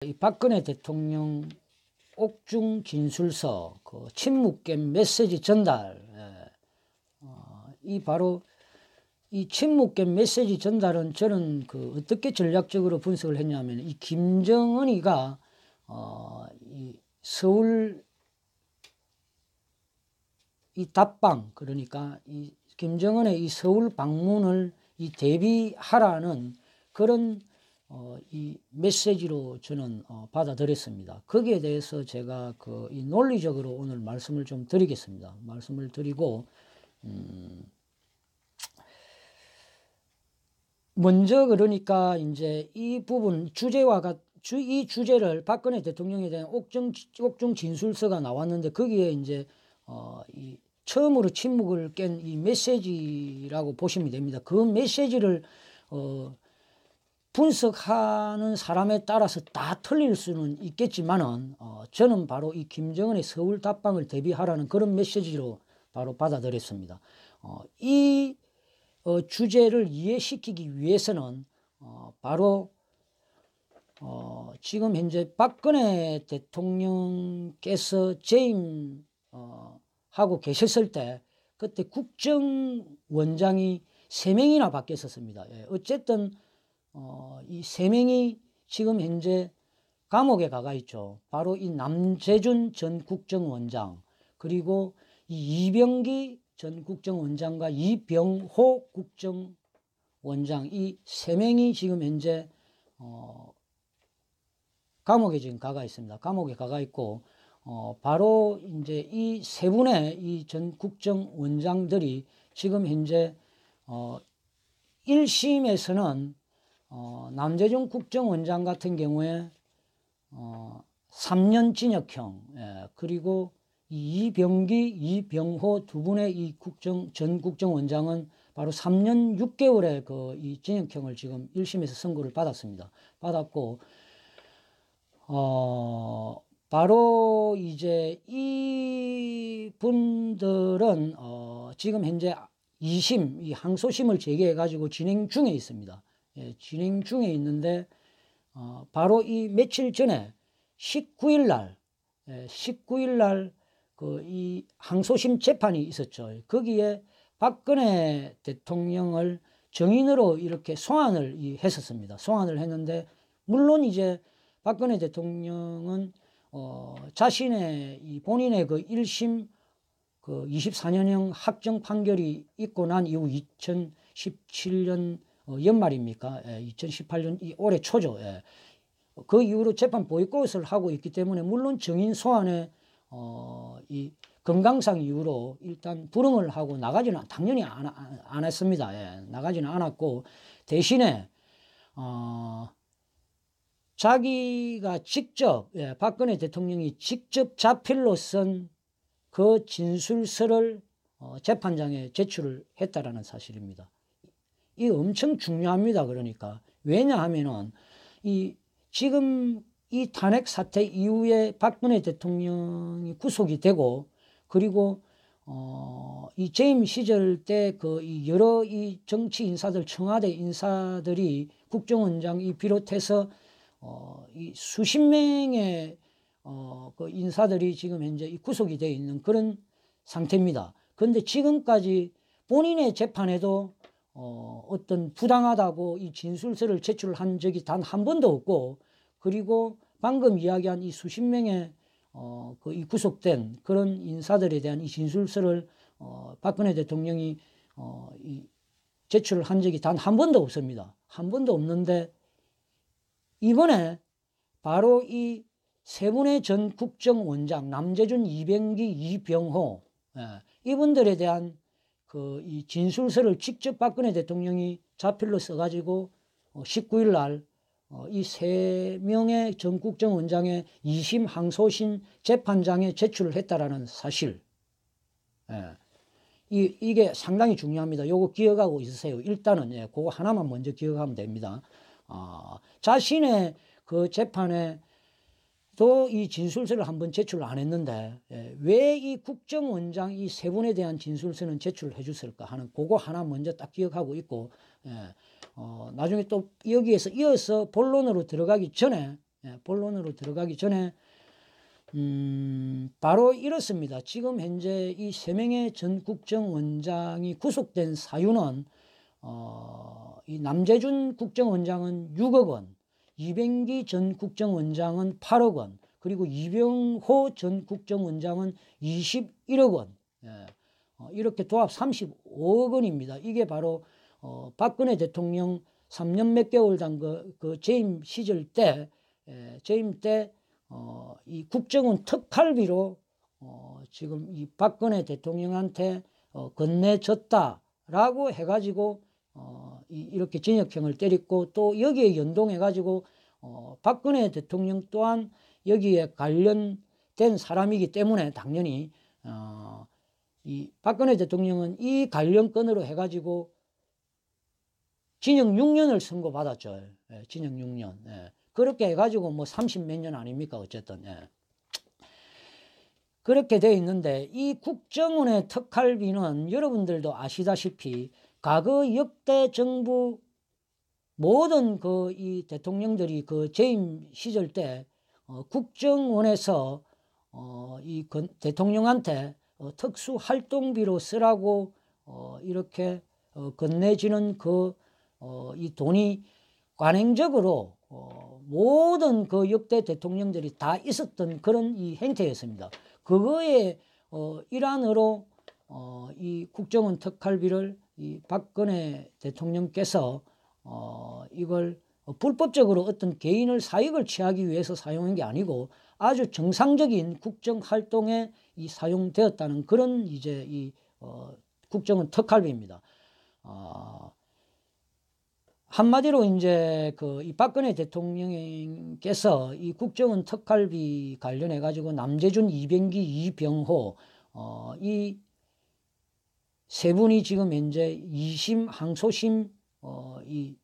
이 박근혜 대통령 옥중 진술서 그 침묵겜 메시지 전달, 이 바로 이 침묵겜 메시지 전달은 저는 그 어떻게 전략적으로 분석을 했냐면, 이 김정은이가 이 서울 이 답방, 그러니까 이 김정은의 이 서울 방문을 이 대비하라는 그런 이 메시지로 저는 받아들였습니다. 거기에 대해서 제가 이 논리적으로 오늘 말씀을 좀 드리겠습니다. 말씀을 드리고, 먼저 그러니까 이제 이 부분 이 주제를 박근혜 대통령에 대한 옥중 진술서가 나왔는데, 거기에 이제 이 처음으로 침묵을 깬 이 메시지라고 보시면 됩니다. 그 메시지를 분석하는 사람에 따라서 다 틀릴 수는 있겠지만은, 저는 바로 이 김정은의 서울 답방을 대비하라는 그런 메시지로 바로 받아들였습니다. 이 주제를 이해시키기 위해서는 바로 지금 현재 박근혜 대통령께서 재임 하고 계셨을 때, 그때 국정원장이 3명이나 바뀌었었습니다. 어쨌든 이 3명이 지금 현재 감옥에 가가 있죠. 바로 이 남재준 전 국정원장, 그리고 이 이병기 전 국정원장과 이병호 국정원장, 이 3명이 지금 현재 감옥에 지금 가가 있습니다. 감옥에 가가 있고, 바로 이제 이 3분의 이 전 국정원장들이 지금 현재 1심에서는 남재준 국정원장 같은 경우에 3년 징역형, 그리고 이병기, 이병호 두 분의 이 전 국정원장은 바로 3년 6개월의 이 징역형을 지금 1심에서 선고를 받았고, 바로 이제 이 분들은 지금 현재 2심, 이 항소심을 제기해가지고 진행 중에 있습니다. 진행 중에 있는데, 바로 이 며칠 전에 19일 날 이 항소심 재판이 있었죠. 거기에 박근혜 대통령을 정인으로 이렇게 소환을 했었습니다. 소환을 했는데, 물론 이제 박근혜 대통령은 자신의 본인의 1심 24년형 확정 판결이 있고 난 이후 2017년 연말입니까? 2018년 올해 초죠. 그 이후로 재판 보이콧을 하고 있기 때문에, 물론 정인 소환에 이 건강상 이유로 일단 불응을 하고 나가지는 당연히 안 했습니다. 나가지는 않았고, 대신에 자기가 직접, 박근혜 대통령이 직접 자필로 쓴 그 진술서를 재판장에 제출을 했다라는 사실입니다. 이게 엄청 중요합니다. 그러니까 왜냐하면은 지금 이 탄핵 사태 이후에 박근혜 대통령이 구속이 되고, 그리고 이 재임 시절 때 여러 이 정치 인사들, 청와대 인사들이 국정원장이 비롯해서 이 수십 명의 그 인사들이 지금 현재 구속이 되어 있는 그런 상태입니다. 그런데 지금까지 본인의 재판에도 어떤 부당하다고 이 진술서를 제출한 적이 단 한 번도 없고, 그리고 방금 이야기한 이 수십 명의 이 구속된 그런 인사들에 대한 이 진술서를 박근혜 대통령이 제출을 한 적이 단 한 번도 없습니다. 한 번도 없는데, 이번에 바로 이 3분의 전 국정원장 남재준, 이병기, 이병호, 이분들에 대한 이 진술서를 직접 박근혜 대통령이 자필로 써가지고 19일 날 이 3명의 전 국정원장의 2심 항소심 재판장에 제출을 했다라는 사실, 이게 상당히 중요합니다. 요거 기억하고 있으세요. 일단은 그거 하나만 먼저 기억하면 됩니다. 자신의 그 재판에 또 이 진술서를 한번 제출을 안 했는데, 왜 이 국정원장 이 3분에 대한 진술서는 제출을 해줬을까 하는 그거 하나 먼저 딱 기억하고 있고, 나중에 또 여기에서 이어서 본론으로 들어가기 전에 본론으로 들어가기 전에 바로 이렇습니다. 지금 현재 이 3명의 전 국정원장이 구속된 사유는 이 남재준 국정원장은 6억 원, 이병기 전 국정원장은 8억 원, 그리고 이병호 전 국정원장은 21억 원, 이렇게 도합 35억 원입니다. 이게 바로 박근혜 대통령 3년 몇 개월 단 그 재임 시절 때, 재임 때 이 국정원 특활비로 지금 이 박근혜 대통령한테 건네줬다라고 해가지고 이렇게 징역형을 때렸고, 또 여기에 연동해가지고 박근혜 대통령 또한 여기에 관련된 사람이기 때문에 당연히 이 박근혜 대통령은 이 관련 건으로 해가지고 징역 6년을 선고받았죠. 징역 6년. 그렇게 해가지고 뭐 30 몇 년 아닙니까? 어쨌든. 그렇게 돼 있는데, 이 국정원의 특활비는 여러분들도 아시다시피 과거 역대 정부 모든 이 대통령들이 그 재임 시절 때 국정원에서 이 대통령한테 특수 활동비로 쓰라고 이렇게 건네지는 이 돈이 관행적으로 모든 그 역대 대통령들이 다 있었던 그런 이 행태였습니다. 그거의 일환으로 이 국정원 특활비를 이 박근혜 대통령께서 이걸 불법적으로 어떤 개인을 사익을 취하기 위해서 사용한 게 아니고 아주 정상적인 국정 활동에 이 사용되었다는 그런 이제 이 국정원 특활비입니다. 한마디로 이제 이 박근혜 대통령께서 이 국정원 특활비 관련해 가지고 남재준, 이병기, 이병호 이 세 분이 지금 현재 2심, 항소심 이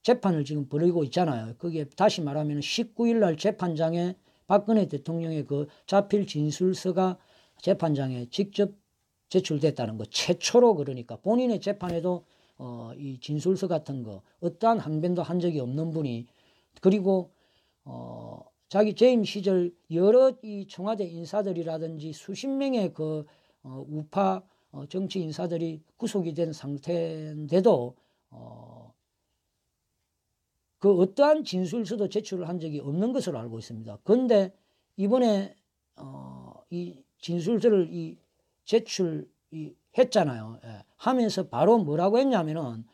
재판을 지금 벌이고 있잖아요. 그게 다시 말하면 19일 날 재판장에 박근혜 대통령의 그 자필 진술서가 재판장에 직접 제출됐다는 거. 최초로. 그러니까 본인의 재판에도 이 진술서 같은 거 어떠한 항변도 한 적이 없는 분이, 그리고 자기 재임 시절 여러 이 청와대 인사들이라든지 수십 명의 그 우파 정치 인사들이 구속이 된 상태인데도 그 어떠한 진술서도 제출을 한 적이 없는 것으로 알고 있습니다. 그런데 이번에 이 진술서를 제출했잖아요. 하면서 바로 뭐라고 했냐면은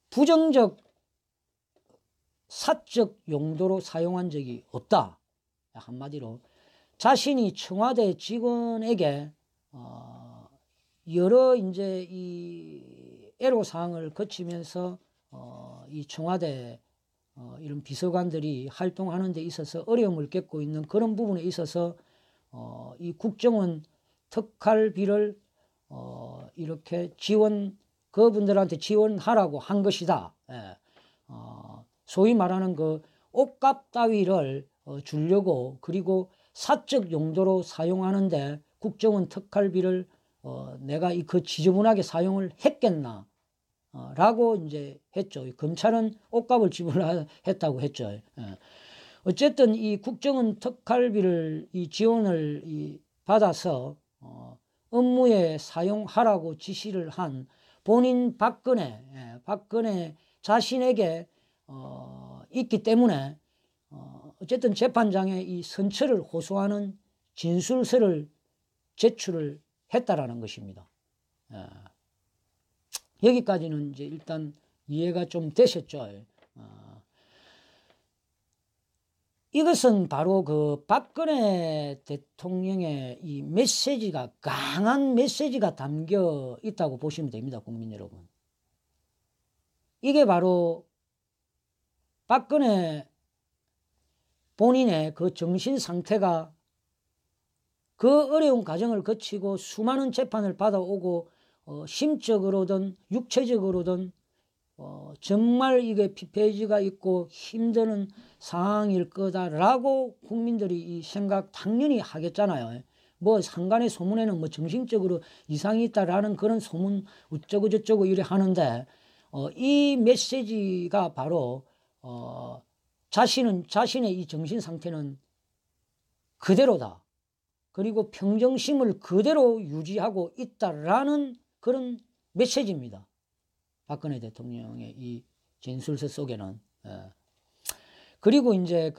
부정적 사적 용도로 사용한 적이 없다. 한마디로 자신이 청와대 직원에게 여러 이제 이 애로사항을 거치면서 이 청와대 이런 비서관들이 활동하는 데 있어서 어려움을 겪고 있는 그런 부분에 있어서 이 국정원 특활비를 이렇게 그분들한테 지원하라고 한 것이다. 소위 말하는 그 옷값 따위를 주려고, 그리고 사적 용도로 사용하는데 국정원 특활비를 내가 그 지저분하게 사용을 했겠나 라고 이제 했죠. 검찰은 옷값을 지불했다고 했죠. 어쨌든 이 국정원 특활비를 이 지원을 받아서 업무에 사용하라고 지시를 한 본인 박근혜 자신에게 있기 때문에 어쨌든 재판장에 이 선처를 호소하는 진술서를 제출을 했다라는 것입니다. 여기까지는 이제 일단 이해가 좀 되셨죠. 이것은 바로 그 박근혜 대통령의 이 메시지가, 강한 메시지가 담겨 있다고 보시면 됩니다, 국민 여러분. 이게 바로 박근혜 본인의 그 정신 상태가 그 어려운 과정을 거치고 수많은 재판을 받아오고 심적으로든 육체적으로든 정말 이게 피폐해지가 있고 힘드는 상황일 거다라고 국민들이 이 생각 당연히 하겠잖아요. 뭐 상간의 소문에는 뭐 정신적으로 이상이 있다라는 그런 소문 어쩌고 저쩌고 이래 하는데 이 메시지가 바로 자신의 이 정신 상태는 그대로다. 그리고 평정심을 그대로 유지하고 있다라는 그런 메시지입니다. 박근혜 대통령의 이 진술서 속에는. 그리고 이제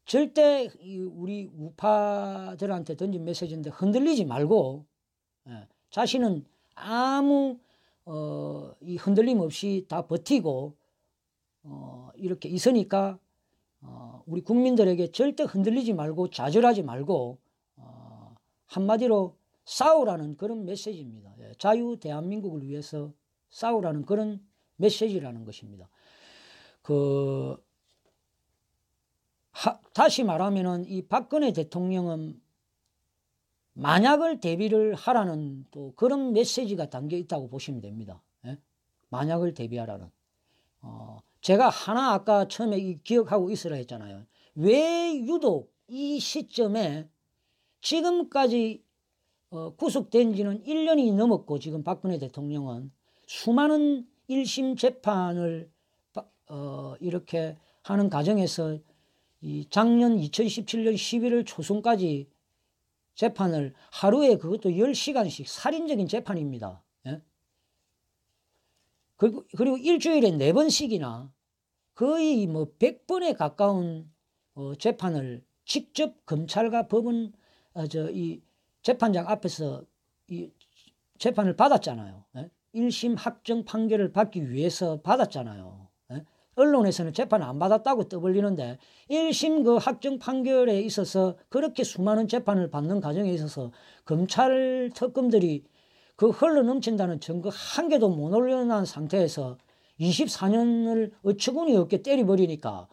절대 우리 우파들한테 던진 메시지인데 흔들리지 말고, 자신은 아무 이 흔들림 없이 다 버티고 이렇게 있으니까 우리 국민들에게 절대 흔들리지 말고 좌절하지 말고 한마디로 싸우라는 그런 메시지입니다. 자유 대한민국을 위해서 싸우라는 그런 메시지라는 것입니다. 다시 말하면은 이 박근혜 대통령은 만약을 대비를 하라는 또 그런 메시지가 담겨 있다고 보시면 됩니다. 만약을 대비하라는. 제가 하나 아까 처음에 기억하고 있으라 했잖아요. 왜 유독 이 시점에 지금까지 구속된 지는 1년이 넘었고 지금 박근혜 대통령은 수많은 1심 재판을 이렇게 하는 과정에서 이 작년 2017년 11월 초순까지 재판을 하루에 그것도 10시간씩 살인적인 재판입니다. 그리고 일주일에 4번씩이나 거의 뭐 100번에 가까운 재판을 직접 검찰과 법원 이 재판장 앞에서 이 재판을 받았잖아요. 1심 확정 판결을 받기 위해서 받았잖아요. 언론에서는 재판을 안 받았다고 떠벌리는데 1심 그 확정 판결에 있어서 그렇게 수많은 재판을 받는 과정에 있어서 검찰 특검들이 그 흘러넘친다는 증거 한 개도 못 올려놓은 상태에서 24년을 어처구니 없게 때려버리니까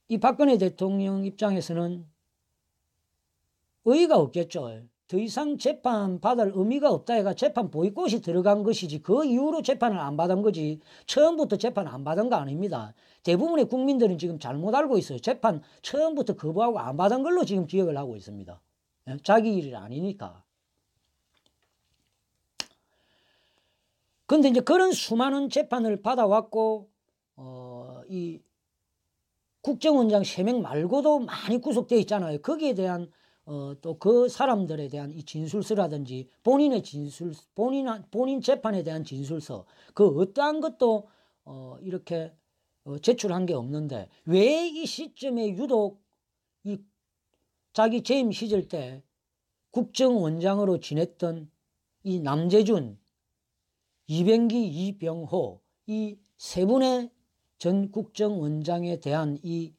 이 박근혜 대통령 입장에서는 의의가 없겠죠. 더 이상 재판 받을 의미가 없다 해가 재판 보이콧이 들어간 것이지 그 이후로 재판을 안 받은 거지 처음부터 재판을 안 받은 거 아닙니다. 대부분의 국민들은 지금 잘못 알고 있어요. 재판 처음부터 거부하고 안 받은 걸로 지금 기억을 하고 있습니다. 자기 일이 아니니까. 근데 이제 그런 수많은 재판을 받아왔고 이 국정원장 3명 말고도 많이 구속되어 있잖아요. 거기에 대한 또 그 사람들에 대한 이 진술서라든지 본인의 본인 재판에 대한 진술서 그 어떠한 것도 이렇게 제출한 게 없는데 왜 이 시점에 유독 이 자기 재임 시절 때 국정원장으로 지냈던 이 남재준, 이병기, 이병호 이 세 분의 전 국정원장에 대한 이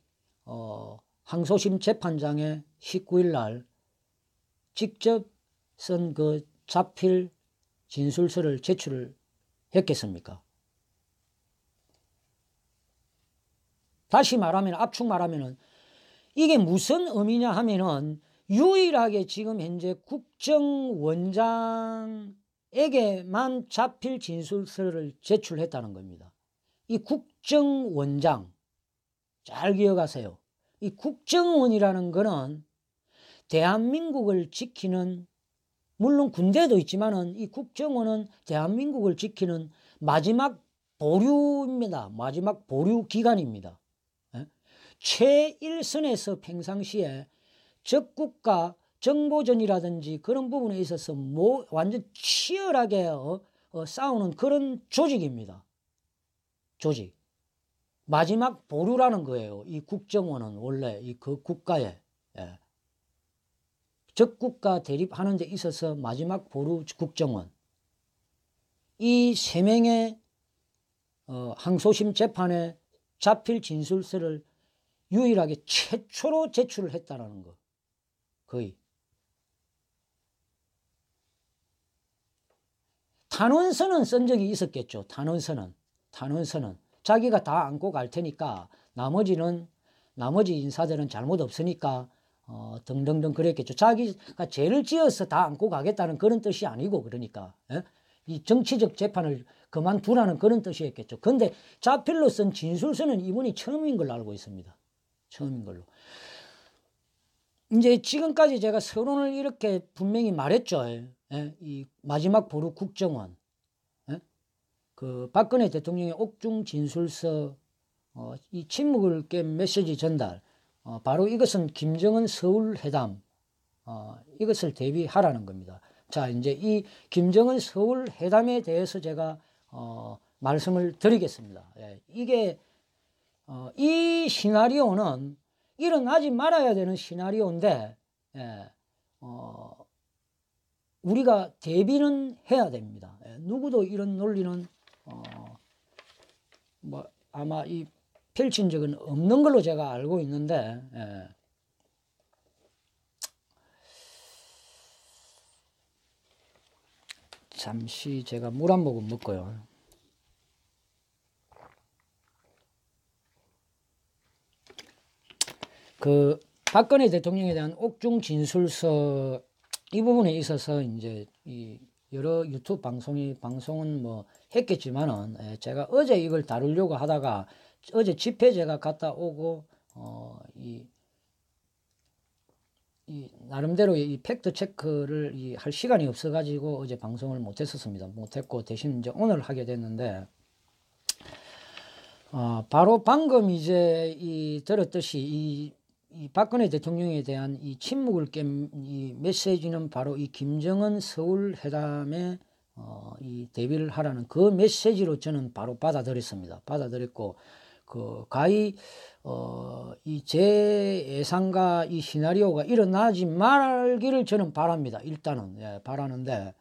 항소심 재판장에 19일 날 직접 쓴 그 자필 진술서를 제출을 했겠습니까? 다시 말하면 압축 말하면은 이게 무슨 의미냐 하면은 유일하게 지금 현재 국정원장에게만 자필 진술서를 제출했다는 겁니다. 이 국정원장 잘 기억하세요. 이 국정원이라는 거는 대한민국을 지키는 물론 군대도 있지만은 이 국정원은 대한민국을 지키는 마지막 보류입니다. 마지막 보류 기관입니다. 최일선에서 평상시에 적국가 정보전이라든지 그런 부분에 있어서 완전 치열하게 싸우는 그런 조직입니다. 조직. 마지막 보류라는 거예요. 이 국정원은 원래 그 국가에 적국가 대립하는 데 있어서 마지막 보류 국정원. 이 3명의 항소심 재판에 자필 진술서를 유일하게 최초로 제출을 했다는 거. 거의. 탄원서는 쓴 적이 있었겠죠. 탄원서는. 자기가 다 안고 갈 테니까 나머지 인사들은 잘못 없으니까 등등등 그랬겠죠. 자기가 죄를 지어서 다 안고 가겠다는 그런 뜻이 아니고 그러니까 이 정치적 재판을 그만두라는 그런 뜻이었겠죠. 그런데 자필로 쓴 진술서는 이분이 처음인 걸로 알고 있습니다. 처음인 걸로. 이제 지금까지 제가 서론을 이렇게 분명히 말했죠. 이 마지막 보루 국정원. 그 박근혜 대통령의 옥중 진술서 이 침묵을 깬 메시지 전달, 바로 이것은 김정은 서울 회담, 이것을 대비하라는 겁니다. 자, 이제 이 김정은 서울 회담에 대해서 제가 말씀을 드리겠습니다. 예, 이게 이 시나리오는 일어나지 말아야 되는 시나리오인데, 예, 우리가 대비는 해야 됩니다. 예, 누구도 이런 논리는 뭐 아마 이 펼친 적은 없는 걸로 제가 알고 있는데, 예. 잠시 제가 물 한 모금 먹고요. 그 박근혜 대통령에 대한 옥중 진술서 이 부분에 있어서 이제 이 여러 유튜브 방송은 뭐 했겠지만은, 제가 어제 이걸 다루려고 하다가 어제 집회 제가 갔다 오고 이 나름대로 이 팩트 체크를 할 시간이 없어가지고 어제 방송을 못했고 대신 이제 오늘 하게 됐는데, 바로 방금 이제 들었듯이 이 박근혜 대통령에 대한 이 침묵을 깬 이 메시지는 바로 이 김정은 서울 회담에 이 대비를 하라는 그 메시지로 저는 바로 받아들였습니다. 받아들였고, 그 가히 이 제 예상과 이 시나리오가 일어나지 말기를 저는 바랍니다. 일단은, 예, 바라는데,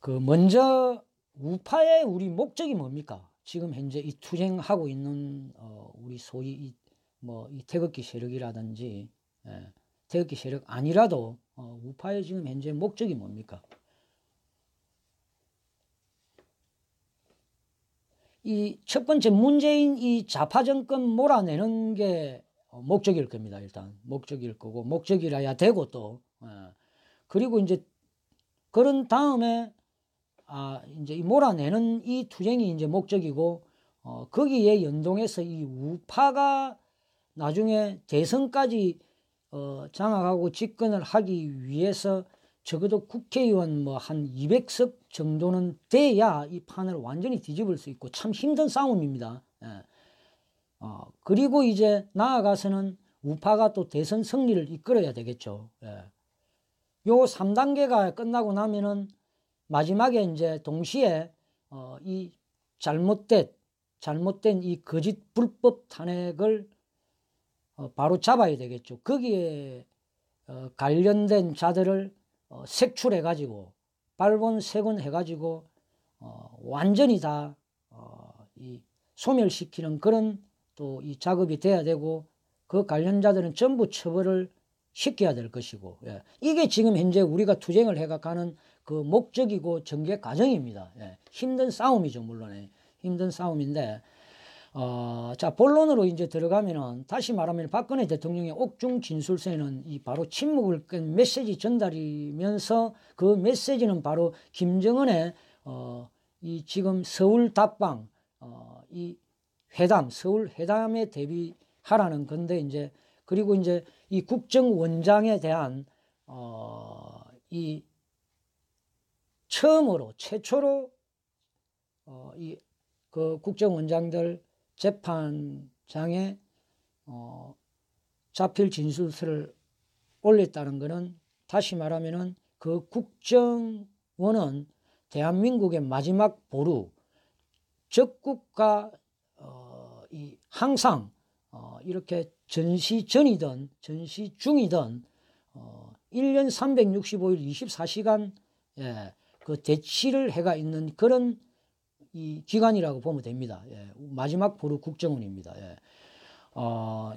그 먼저 우파의 우리 목적이 뭡니까? 지금 현재 이 투쟁하고 있는 우리 소위 이 태극기 세력이라든지, 예, 태극기 세력 아니라도 우파의 지금 현재 목적이 뭡니까? 이 첫 번째 문재인 이 좌파 정권 몰아내는 게 목적일 겁니다. 일단 목적일 거고, 목적이라야 되고 또, 그리고 이제 그런 다음에 이제 이 몰아내는 이 투쟁이 이제 목적이고, 거기에 연동해서 이 우파가 나중에 대선까지 장악하고 집권을 하기 위해서 적어도 국회의원 뭐 한 200석 정도는 돼야 이 판을 완전히 뒤집을 수 있고 참 힘든 싸움입니다. 예. 그리고 이제 나아가서는 우파가 또 대선 승리를 이끌어야 되겠죠. 예. 요 3단계가 끝나고 나면은 마지막에 이제 동시에 이 잘못된 이 거짓 불법 탄핵을 바로 잡아야 되겠죠. 거기에 관련된 자들을 색출해가지고 발본색원해가지고 완전히 다 이 소멸시키는 그런 또 이 작업이 돼야 되고, 그 관련자들은 전부 처벌을 시켜야 될 것이고, 예. 이게 지금 현재 우리가 투쟁을 해가는 그 목적이고 전개 과정입니다. 예. 힘든 싸움이죠, 물론. 힘든 싸움인데, 자, 본론으로 이제 들어가면은, 다시 말하면 박근혜 대통령의 옥중 진술서에는 이 바로 침묵을 끈 메시지 전달이면서, 그 메시지는 바로 김정은의 이 지금 서울 답방, 이 회담, 서울 회담에 대비하라는 건데, 이제 그리고 이제 이 국정원장에 대한 이 최초로 이 그 국정원장들 재판장에 자필 진술서를 올렸다는 것은, 다시 말하면은 그 국정원은 대한민국의 마지막 보루, 적국과 이 항상 이렇게 전시 전이든 전시 중이든 1년 365일 24시간 예, 그 대치를 해가 있는 그런 이 기관이라고 보면 됩니다. 예, 마지막 보루 국정원입니다. 예.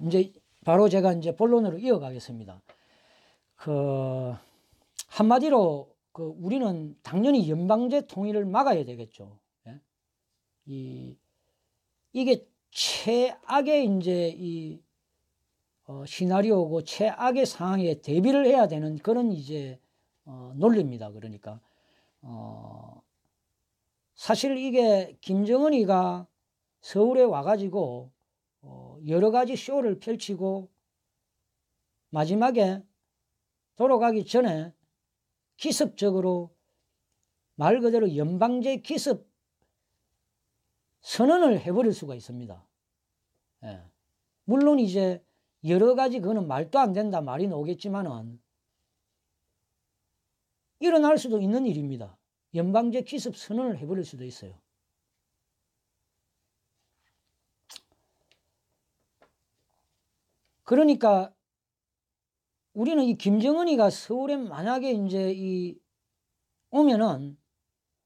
이제 바로 제가 이제 본론으로 이어가겠습니다. 그 한마디로 그 우리는 당연히 연방제 통일을 막아야 되겠죠. 예? 이게 최악의 이제 이 시나리오고 최악의 상황에 대비를 해야 되는 그런 이제 논리입니다. 그러니까 사실 이게 김정은이가 서울에 와가지고 여러 가지 쇼를 펼치고 마지막에 돌아가기 전에 기습적으로 말 그대로 연방제 기습 선언을 해버릴 수가 있습니다. 예. 물론 이제 여러 가지 그거는 말도 안 된다 말이 나오겠지만은 일어날 수도 있는 일입니다. 연방제 기습 선언을 해버릴 수도 있어요. 그러니까 우리는 이 김정은이가 서울에 만약에 이제 오면은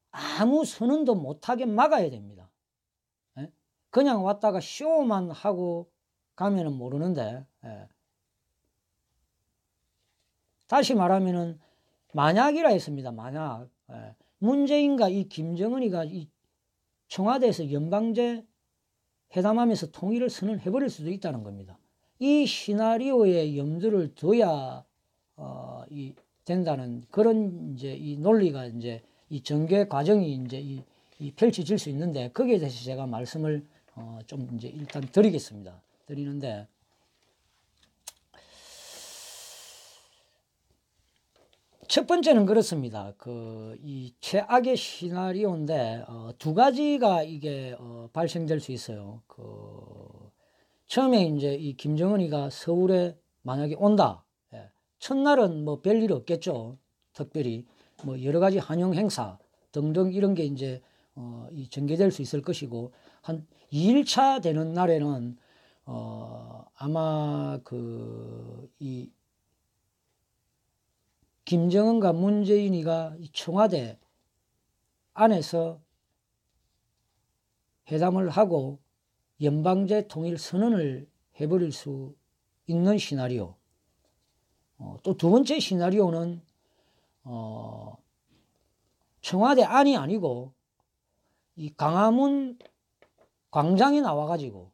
아무 선언도 못하게 막아야 됩니다. 예? 그냥 왔다가 쇼만 하고 가면은 모르는데, 예. 다시 말하면은 만약이라 했습니다. 만약 예. 문재인과 이 김정은이가 이 청와대에서 연방제 회담하면서 통일을 선언해버릴 수도 있다는 겁니다. 이 시나리오에 염두를 둬야 된다는 그런 이제 이 논리가 이제 이 전개 과정이 이제 이 펼쳐질 수 있는데 거기에 대해서 제가 말씀을 좀 이제 일단 드리겠습니다. 드리는데 첫 번째는 그렇습니다. 이 최악의 시나리오인데 두 가지가 이게 발생될 수 있어요. 처음에 이제 이 김정은이가 서울에 만약에 온다. 예. 첫날은 뭐 별일 없겠죠. 특별히 뭐 여러 가지 환영 행사 등등 이런 게 이제 이 전개될 수 있을 것이고 한 2일차 되는 날에는 아마 이 김정은과 문재인이가 청와대 안에서 회담을 하고 연방제 통일 선언을 해버릴 수 있는 시나리오. 또 두 번째 시나리오는 청와대 안이 아니고 이 광화문 광장에 나와가지고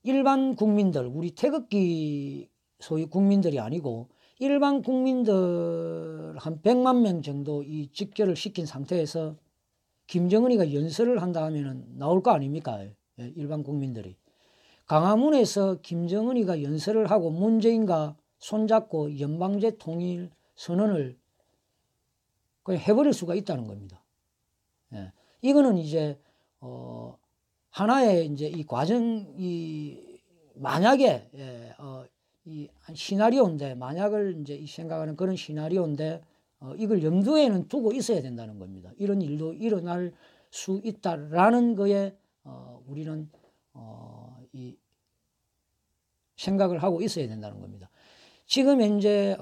일반 국민들, 우리 태극기 소위 국민들이 아니고 일반 국민들 한 100만 명 정도 이 집결을 시킨 상태에서 김정은이가 연설을 한다 하면은 나올 거 아닙니까? 일반 국민들이. 광화문에서 김정은이가 연설을 하고 문재인과 손잡고 연방제 통일 선언을 그냥 해버릴 수가 있다는 겁니다. 예. 이거는 이제 하나의 이제 이 과정이 만약에 이 시나리오인데 만약을 이제 생각하는 그런 시나리오인데 이걸 염두에는 두고 있어야 된다는 겁니다. 이런 일도 일어날 수 있다라는 거에 우리는 이 생각을 하고 있어야 된다는 겁니다. 지금 현재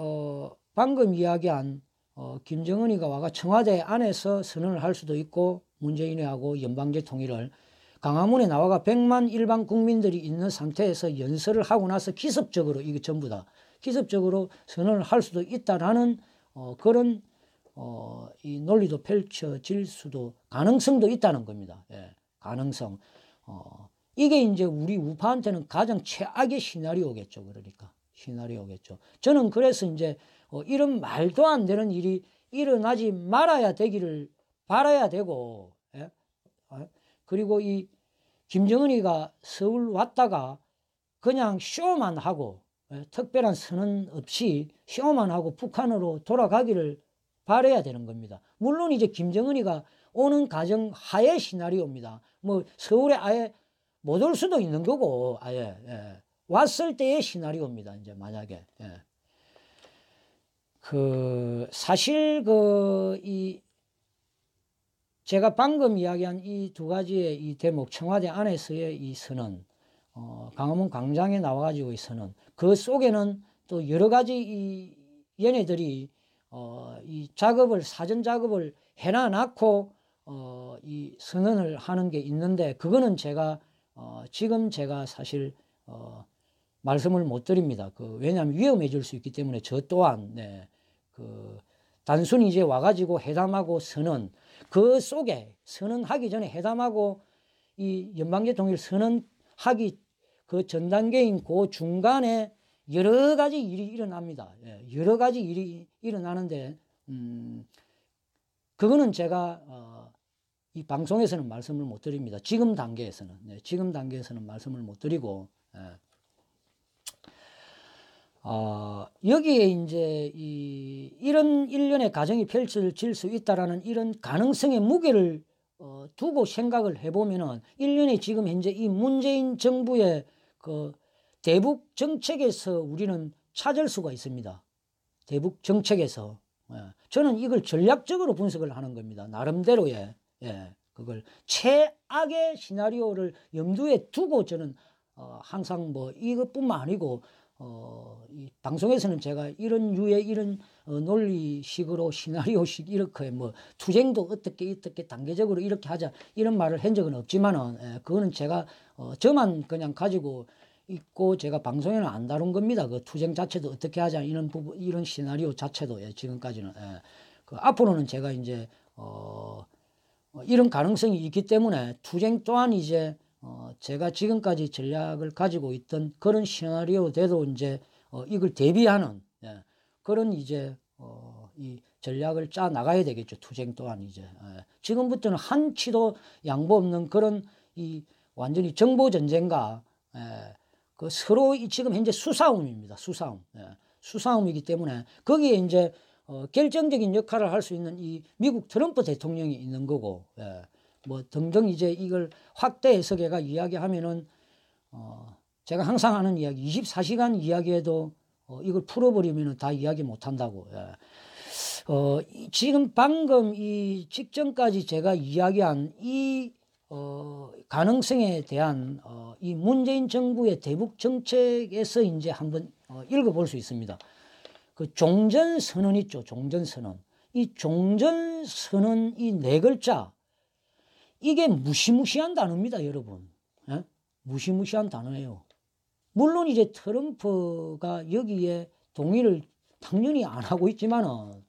방금 이야기한 김정은이가 와가 청와대 안에서 선언을 할 수도 있고 문재인하고 연방제 통일을 광화문에 나와가 100만 일반 국민들이 있는 상태에서 연설을 하고 나서 기습적으로 이게 전부 다 기습적으로 선언을 할 수도 있다라는 그런 이 논리도 펼쳐질 수도 가능성도 있다는 겁니다. 예, 가능성. 이게 이제 우리 우파한테는 가장 최악의 시나리오겠죠. 그러니까 시나리오겠죠. 저는 그래서 이제 이런 말도 안 되는 일이 일어나지 말아야 되기를 바라야 되고, 예? 그리고 이 김정은이가 서울 왔다가 그냥 쇼만 하고 특별한 선언 없이 쇼만 하고 북한으로 돌아가기를 바라야 되는 겁니다. 물론 이제 김정은이가 오는 가정 하에 시나리오입니다. 뭐 서울에 아예 못 올 수도 있는 거고 아예 왔을 때의 시나리오입니다. 이제 만약에 사실 제가 방금 이야기한 이 두 가지의 이 대목, 청와대 안에서의 이 선언, 광화문 광장에 나와가지고 이 선언, 그 속에는 또 여러 가지 이 얘네들이 이 작업을, 사전 작업을 해놔놓고 이 선언을 하는 게 있는데, 그거는 제가 지금 제가 사실 말씀을 못 드립니다. 왜냐하면 위험해질 수 있기 때문에 저 또한 단순히 이제 와가지고 회담하고 선언, 그 속에 선언하기 전에 회담하고 이 연방제 통일 선언하기 그 전 단계인 그 중간에 여러 가지 일이 일어납니다. 여러 가지 일이 일어나는데 그거는 제가 이 방송에서는 말씀을 못 드립니다. 지금 단계에서는 지금 단계에서는 말씀을 못 드리고 여기에 이제 이런 일련의 가정이 펼쳐질 수 있다라는 이런 가능성의 무게를 두고 생각을 해보면은 일련의 지금 현재 이 문재인 정부의 그 대북 정책에서 우리는 찾을 수가 있습니다. 대북 정책에서. 저는 이걸 전략적으로 분석을 하는 겁니다. 나름대로의. 그걸 최악의 시나리오를 염두에 두고 저는 항상 뭐 이것뿐만 아니고 이 방송에서는 제가 이런 유의 이런 논리식으로 시나리오식 이렇게 뭐 투쟁도 어떻게 단계적으로 이렇게 하자 이런 말을 한 적은 없지만은 그거는 제가 저만 그냥 가지고 있고 제가 방송에는 안 다룬 겁니다. 그 투쟁 자체도 어떻게 하자 이런 부분 이런 시나리오 자체도 지금까지는 그 앞으로는 제가 이제 이런 가능성이 있기 때문에 투쟁 또한 이제 제가 지금까지 전략을 가지고 있던 그런 시나리오대로 이제 이걸 대비하는 그런 이제 이 전략을 짜 나가야 되겠죠. 투쟁 또한 이제 지금부터는 한치도 양보 없는 그런 이 완전히 정보 전쟁과 그 서로 지금 현재 수싸움입니다. 수싸움이기 때문에 거기에 이제 결정적인 역할을 할 수 있는 이 미국 트럼프 대통령이 있는 거고, 뭐 등등 이제 이걸 확대 해석해가 이야기하면은 제가 항상 하는 이야기, 24시간 이야기해도 이걸 풀어버리면은 다 이야기 못 한다고. 지금 방금 이 직전까지 제가 이야기한 이 가능성에 대한 이 문재인 정부의 대북 정책에서 이제 한번 읽어볼 수 있습니다. 그 종전선언 있죠. 종전선언. 이 종전선언 이 네 글자 이게 무시무시한 단어입니다. 여러분. 무시무시한 단어예요. 물론 이제 트럼프가 여기에 동의를 당연히 안 하고 있지만은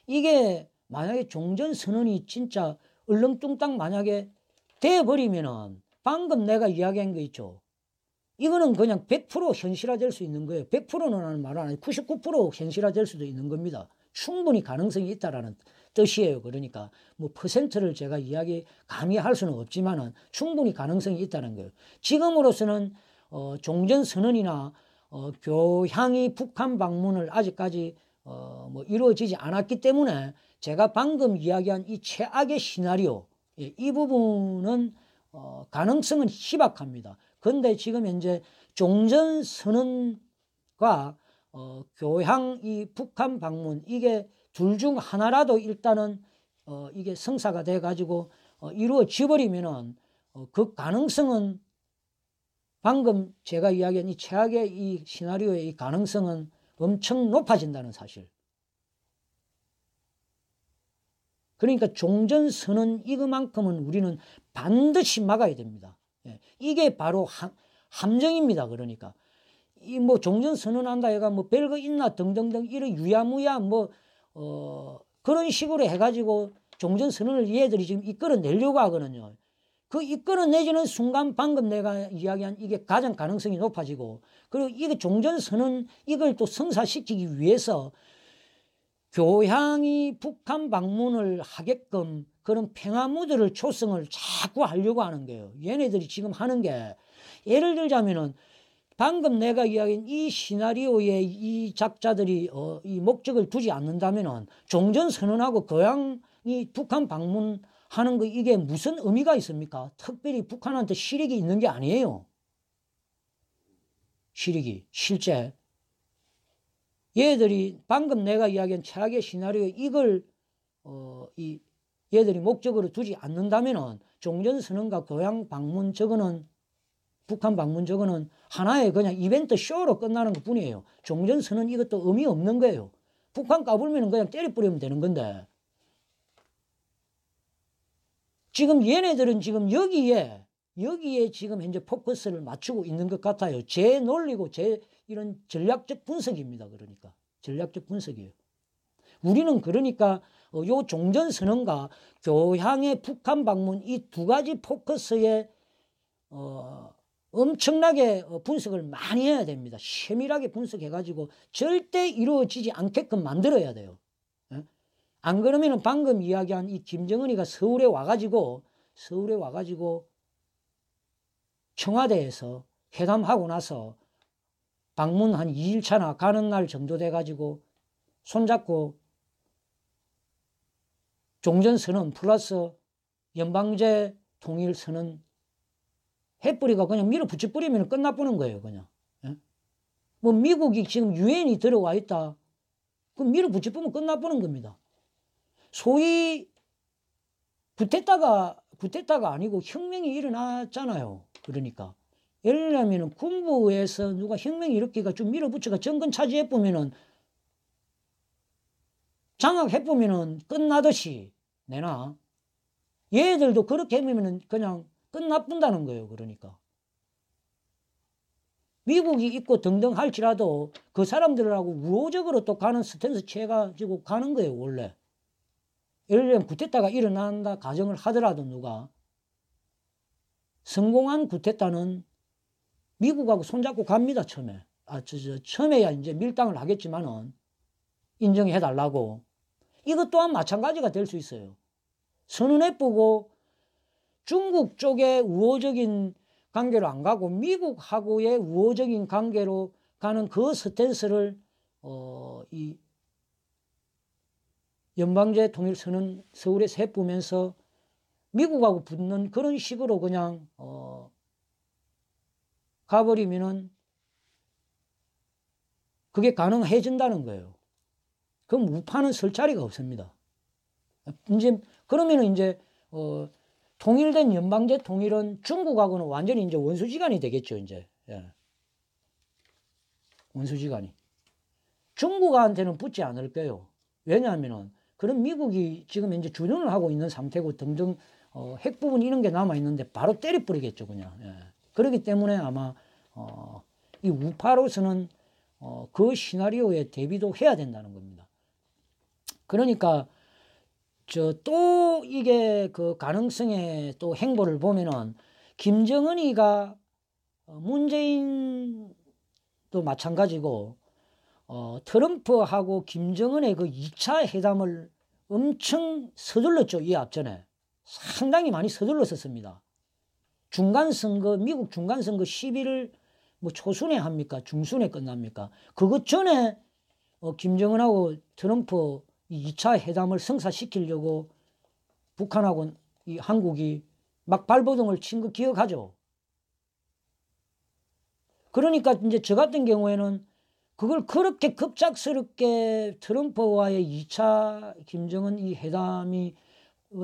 이게 만약에 종전선언이 진짜 얼렁뚱땅 만약에 돼버리면은 방금 내가 이야기한 거 있죠. 이거는 그냥 100% 현실화될 수 있는 거예요. 100%는 말은 아니고 99% 현실화될 수도 있는 겁니다. 충분히 가능성이 있다라는 뜻이에요. 그러니까 뭐 퍼센트를 제가 감히 할 수는 없지만은 충분히 가능성이 있다는 거예요. 지금으로서는 종전선언이나 교향이 북한 방문을 아직까지 뭐 이루어지지 않았기 때문에 제가 방금 이야기한 이 최악의 시나리오 이 부분은 가능성은 희박합니다. 그런데 지금 현재 종전선언과 교향 이 북한 방문 이게 둘 중 하나라도 일단은 이게 성사가 돼 가지고 이루어져 버리면은 그 가능성은 방금 제가 이야기한 이 최악의 이 시나리오의 이 가능성은 엄청 높아진다는 사실. 그러니까 종전선언 이것만큼은 우리는 반드시 막아야 됩니다. 이게 바로 함정입니다. 그러니까 이 뭐 종전선언한다 해가 뭐 별거 있나 등등등 이런 유야무야 뭐 그런 식으로 해가지고 종전선언을 얘들이 지금 이끌어내려고 하거든요. 그 이끌어내지는 순간 방금 내가 이야기한 이게 가장 가능성이 높아지고 그리고 이게 종전선언 이걸 또 성사시키기 위해서 교향이 북한 방문을 하게끔 그런 평화무드를 조성을 자꾸 하려고 하는 거예요. 얘네들이 지금 하는 게 예를 들자면은 방금 내가 이야기한 이 시나리오에 이 작자들이 이 목적을 두지 않는다면은 종전선언하고 교향이 북한 방문하는 거 이게 무슨 의미가 있습니까? 특별히 북한한테 실익이 있는 게 아니에요. 실익이 실제 얘들이 방금 내가 이야기한 최악의 시나리오 이걸 이 얘들이 목적으로 두지 않는다면은 종전선언과 교향 방문 저거는 북한 방문 저거는 하나의 그냥 이벤트 쇼로 끝나는 것 뿐이에요. 종전선언 이것도 의미 없는 거예요. 북한 까불면 그냥 때려버리면 되는 건데 지금 얘네들은 지금 여기에 지금 현재 포커스를 맞추고 있는 것 같아요. 제 논리고 제 이런 전략적 분석입니다. 그러니까 전략적 분석이에요. 우리는 그러니까 요 종전선언과 교향의 북한 방문 이 두 가지 포커스에 엄청나게 분석을 많이 해야 됩니다. 세밀하게 분석해가지고 절대 이루어지지 않게끔 만들어야 돼요. 안 그러면은 방금 이야기한 이 김정은이가 서울에 와가지고 청와대에서 회담하고 나서 방문 한 2일차나 가는 날 정도 돼가지고 손잡고 종전선언 플러스 연방제 통일선언 해버리가 그냥 밀어붙여버리면 끝나보는 거예요. 그냥. 예? 뭐 미국이 지금 유엔이 들어와 있다. 그럼 밀어붙여보면 끝나보는 겁니다. 소위 부태다가 아니고 혁명이 일어났잖아요. 그러니까 예를 들면 군부에서 누가 혁명이 일으키가 좀 밀어붙여가 정권 차지해보면은 장악해보면은 끝나듯이 내나 얘들도 그렇게 하면은 그냥 끝나본다는 거예요. 그러니까 미국이 있고 등등 할지라도 그 사람들하고 우호적으로 또 가는 스탠스 취해가지고 가는 거예요. 원래 예를 들면 쿠데타가 일어난다 가정을 하더라도 누가 성공한 쿠데타는 미국하고 손잡고 갑니다. 처음에 처음에야 이제 밀당을 하겠지만은 인정해 달라고. 이것 또한 마찬가지가 될 수 있어요. 선언해보고 중국 쪽에 우호적인 관계로 안 가고 미국하고의 우호적인 관계로 가는 그 스탠스를 이 연방제 통일선언 서울에서 해보면서 미국하고 붙는 그런 식으로 그냥 가버리면은 그게 가능해진다는 거예요. 그럼 우파는 설 자리가 없습니다. 이제 그러면은 이제 통일된 연방제 통일은 중국하고는 완전히 이제 원수지간이 되겠죠. 이제 예. 원수지간이 중국한테는 붙지 않을 거예요. 왜냐하면은 그런 미국이 지금 이제 주둔을 하고 있는 상태고 등등 핵 부분 이런 게 남아 있는데 바로 때려버리겠죠. 그냥 예. 그렇기 때문에 아마 이 우파로서는 그 시나리오에 대비도 해야 된다는 겁니다. 그러니까 또 이게 그 가능성의 또 행보를 보면은 김정은이가 문재인도 마찬가지고 트럼프하고 김정은의 그 2차 회담을 엄청 서둘렀죠. 이 앞전에 상당히 많이 서둘렀었습니다. 중간선거 미국 중간선거 11일 뭐 초순에 합니까? 중순에 끝납니까? 그것 전에 김정은하고 트럼프 이 2차 회담을 성사시키려고 북한하고 이 한국이 막 발버둥을 친 거 기억하죠? 그러니까 이제 저 같은 경우에는 그걸 그렇게 급작스럽게 트럼프와의 2차 김정은 이 회담이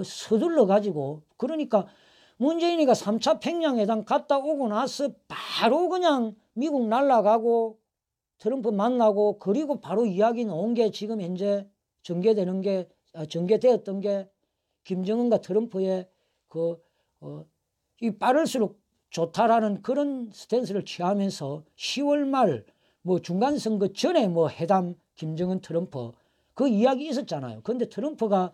서둘러 가지고 그러니까 문재인이가 3차 평양회담 갔다 오고 나서 바로 그냥 미국 날아가고 트럼프 만나고 그리고 바로 이야기 나온 게 지금 현재 전개되었던 게 김정은과 트럼프의 이 빠를수록 좋다라는 그런 스탠스를 취하면서 10월 말 뭐 중간선거 전에 뭐 회담 김정은 트럼프 그 이야기 있었잖아요. 그런데 트럼프가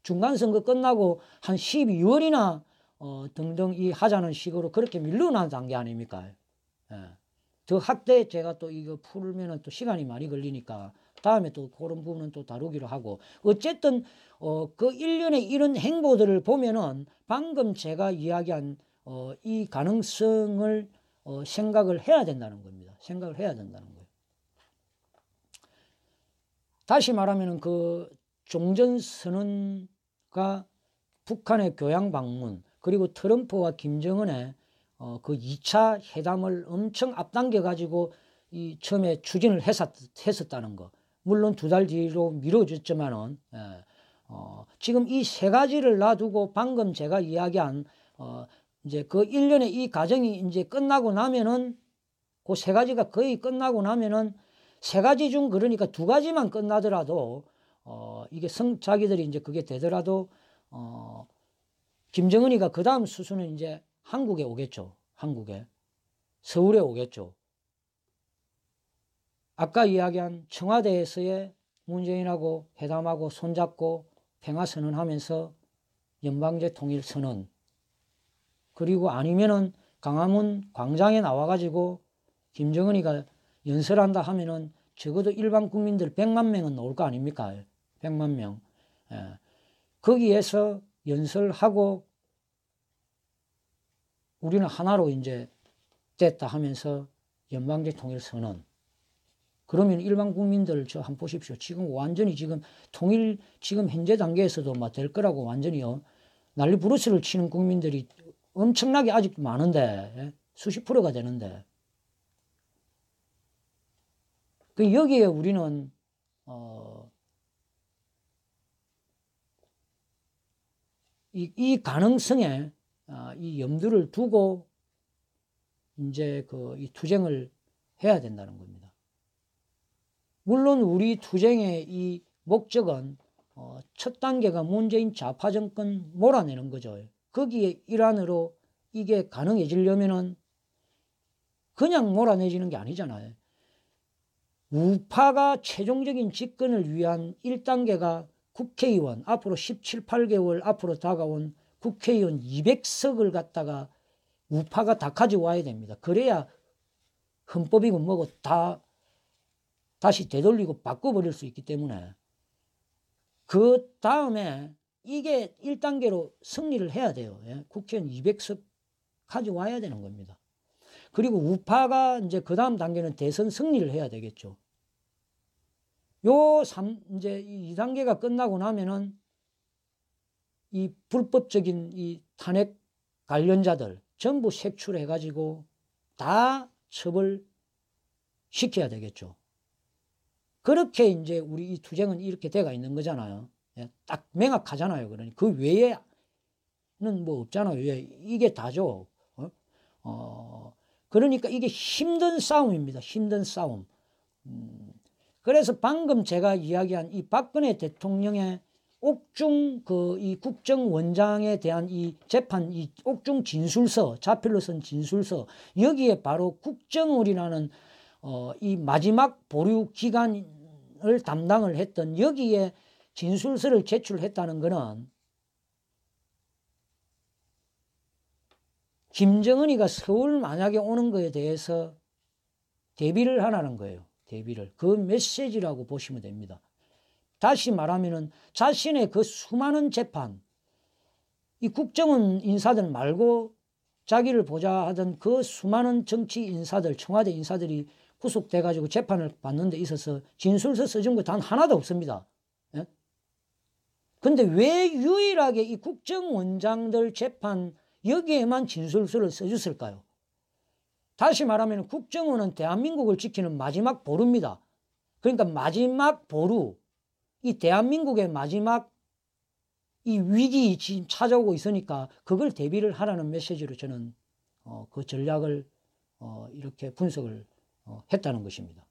중간선거 끝나고 한 12월이나 등등 이 하자는 식으로 그렇게 밀려난 단계 아닙니까? 예. 더 확대 제가 또 이거 풀면은 또 시간이 많이 걸리니까 다음에 또 그런 부분은 또 다루기로 하고 어쨌든 그 일련의 이런 행보들을 보면은 방금 제가 이야기한 이 가능성을 생각을 해야 된다는 겁니다. 생각을 해야 된다는 거예요. 다시 말하면은 그 종전선언과 북한의 교양 방문 그리고 트럼프와 김정은의 그 2차 회담을 엄청 앞당겨 가지고 이 처음에 추진을 했었다는 거. 물론 2달 뒤로 미뤄졌지만은 지금 이 세 가지를 놔두고 방금 제가 이야기한 이제 그 일련의 이 과정이 이제 끝나고 나면은 그 세 가지가 거의 끝나고 나면은 세 가지 중 그러니까 2가지만 끝나더라도 이게 자기들이 이제 그게 되더라도 김정은이가 그 다음 수순은 이제 한국에 오겠죠. 한국에 서울에 오겠죠. 아까 이야기한 청와대에서의 문재인하고 회담하고 손잡고 평화선언하면서 연방제 통일선언 그리고 아니면은 광화문 광장에 나와가지고 김정은이가 연설한다 하면은 적어도 일반 국민들 100만 명은 나올 거 아닙니까? 100만 명. 예. 거기에서 연설하고 우리는 하나로 이제 됐다 하면서 연방제 통일선언 그러면 일반 국민들 저 한번 보십시오. 지금 완전히 지금 통일 지금 현재 단계에서도 막 될 거라고 완전히요. 난리 부르스를 치는 국민들이 엄청나게 아직도 많은데 수십 프로가 되는데 그 여기에 우리는 이 가능성에 이 염두를 두고 이제 이 투쟁을 해야 된다는 겁니다. 물론 우리 투쟁의 이 목적은 첫 단계가 문재인 좌파 정권 몰아내는 거죠. 거기에 일환으로 이게 가능해지려면은 그냥 몰아내지는 게 아니잖아요. 우파가 최종적인 집권을 위한 1단계가 국회의원, 앞으로 17, 8개월 앞으로 다가온 국회의원 200석을 갖다가 우파가 다 가져와야 됩니다. 그래야 헌법이고 뭐고 다 다시 되돌리고 바꿔버릴 수 있기 때문에 그 다음에 이게 1단계로 승리를 해야 돼요. 예? 국회의원 200석 가져와야 되는 겁니다. 그리고 우파가 이제 그 다음 단계는 대선 승리를 해야 되겠죠. 이제 2단계가 끝나고 나면은 이 불법적인 이 탄핵 관련자들 전부 색출해가지고 다 처벌시켜야 되겠죠. 그렇게 이제 우리 이 투쟁은 이렇게 돼가 있는 거잖아요. 딱 명확하잖아요. 그러니 그 외에는 뭐 없잖아요. 이게 다죠. 그러니까 이게 힘든 싸움입니다. 힘든 싸움. 그래서 방금 제가 이야기한 이 박근혜 대통령의 옥중 이 국정원장에 대한 이 재판, 이 옥중 진술서, 자필로 쓴 진술서, 여기에 바로 국정원이라는 이 마지막 보류 기간을 담당을 했던 여기에 진술서를 제출했다는 것은 김정은이가 서울 만약에 오는 거에 대해서 대비를 하라는 거예요. 대비를. 그 메시지라고 보시면 됩니다. 다시 말하면은 자신의 그 수많은 재판, 이 국정원 인사들 말고 자기를 보좌하던 그 수많은 정치 인사들, 청와대 인사들이 구속돼가지고 재판을 받는 데 있어서 진술서 써준 거 단 하나도 없습니다. 예? 근데 왜 유일하게 이 국정원장들 재판 여기에만 진술서를 써줬을까요? 다시 말하면 국정원은 대한민국을 지키는 마지막 보루입니다. 그러니까 마지막 보루, 이 대한민국의 마지막 이 위기 지금 찾아오고 있으니까 그걸 대비를 하라는 메시지로 저는 그 전략을 이렇게 분석을 했다는 것입니다.